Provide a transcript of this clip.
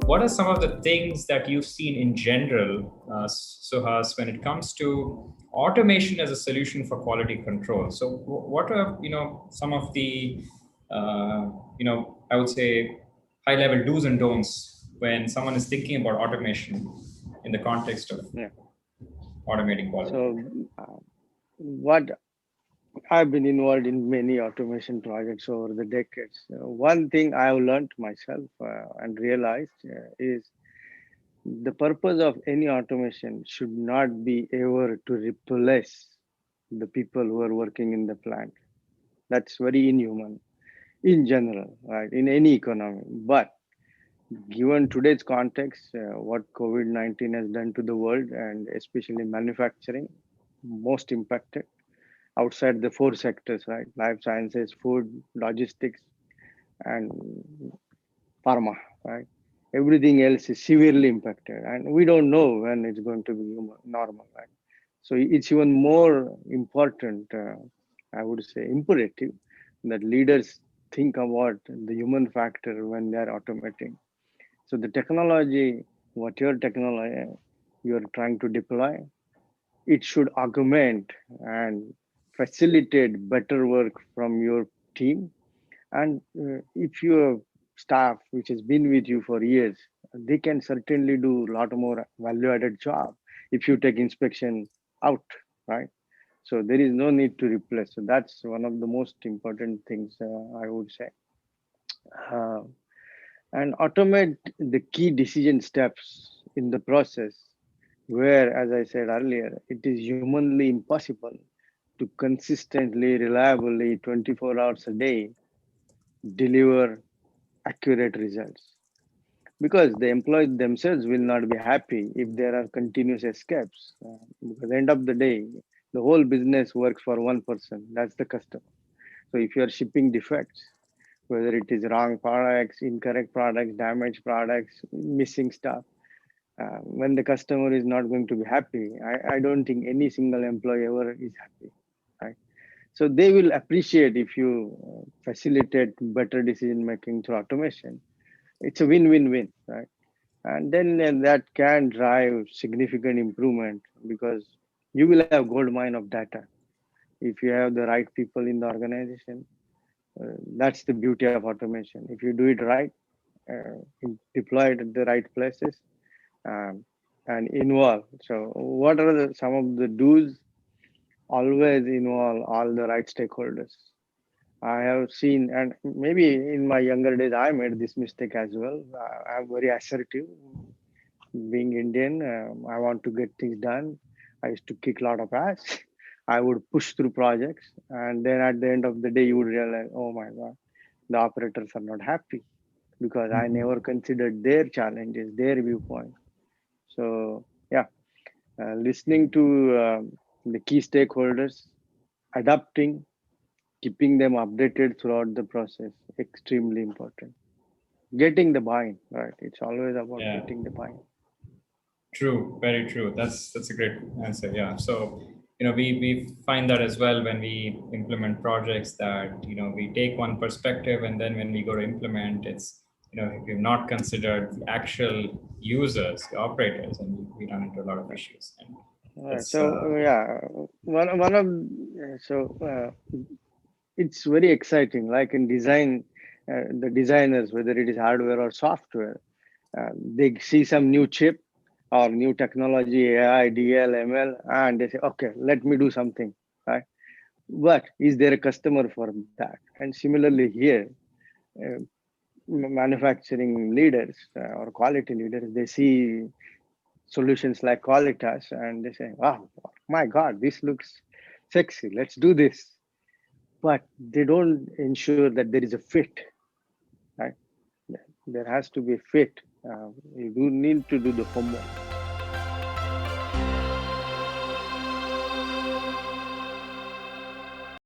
what are some of the things that you've seen in general, Suhas, when it comes to automation as a solution for quality control? So, what are some of the I would say high-level do's and don'ts when someone is thinking about automation in the context of Yeah. automating quality? So, uh, what I've been involved in many automation projects over the decades. One thing I've learned myself and realized is the purpose of any automation should not be ever to replace the people who are working in the plant. That's very inhuman in general, right? In any economy. But given today's context, what COVID-19 has done to the world and especially manufacturing, most impacted outside the four sectors, right? Life sciences, food, logistics, and pharma, right? Everything else is severely impacted, and we don't know when it's going to be normal, right? So it's even more important, I would say, imperative that leaders think about the human factor when they are automating. So the technology, whatever technology you're trying to deploy, it should augment and facilitate better work from your team. And if your staff, which has been with you for years, they can certainly do a lot more value added job if you take inspection out, right? So there is no need to replace. So that's one of the most important things I would say. Uh, and automate the key decision steps in the process where, as I said earlier, it is humanly impossible to consistently, reliably, 24 hours a day deliver accurate results. Because the employees themselves will not be happy if there are continuous escapes. Because at the end of the day, the whole business works for one person, that's the customer. So if you are shipping defects, whether it is wrong products, incorrect products, damaged products, missing stuff, when the customer is not going to be happy, I don't think any single employee ever is happy, right? So they will appreciate if you facilitate better decision making through automation. It's a win-win-win, right? And then that can drive significant improvement because you will have gold mine of data if you have the right people in the organization. That's the beauty of automation. If you do it right, deploy it at the right places, um, and involve. So, what are some of the do's? Always involve all the right stakeholders. I have seen, and maybe in my younger days, I made this mistake as well. I'm very assertive. Being Indian, I want to get things done. I used to kick a lot of ass. I would push through projects, and then at the end of the day, you would realize, oh my God, the operators are not happy because I never considered their challenges, their viewpoint. So, yeah, listening to the key stakeholders, adapting, keeping them updated throughout the process, extremely important. Getting the buy-in, right? It's always about Yeah. getting the buy-in. True, very true. That's a great answer. Yeah. So, we find that as well when we implement projects that, we take one perspective and then when we go to implement, it's, if we've not considered the actual users, the operators, and we run into a lot of issues. And it's So yeah, one of so it's very exciting. Like in design, the designers, whether it is hardware or software, they see some new chip or new technology, AI, DL, ML, and they say, okay, let me do something, right? But is there a customer for that? And similarly here, uh, manufacturing leaders or quality leaders, they see solutions like Qualitas and they say, wow, my God, this looks sexy. Let's do this. But they don't ensure that there is a fit, right? There has to be a fit. You do need to do the homework.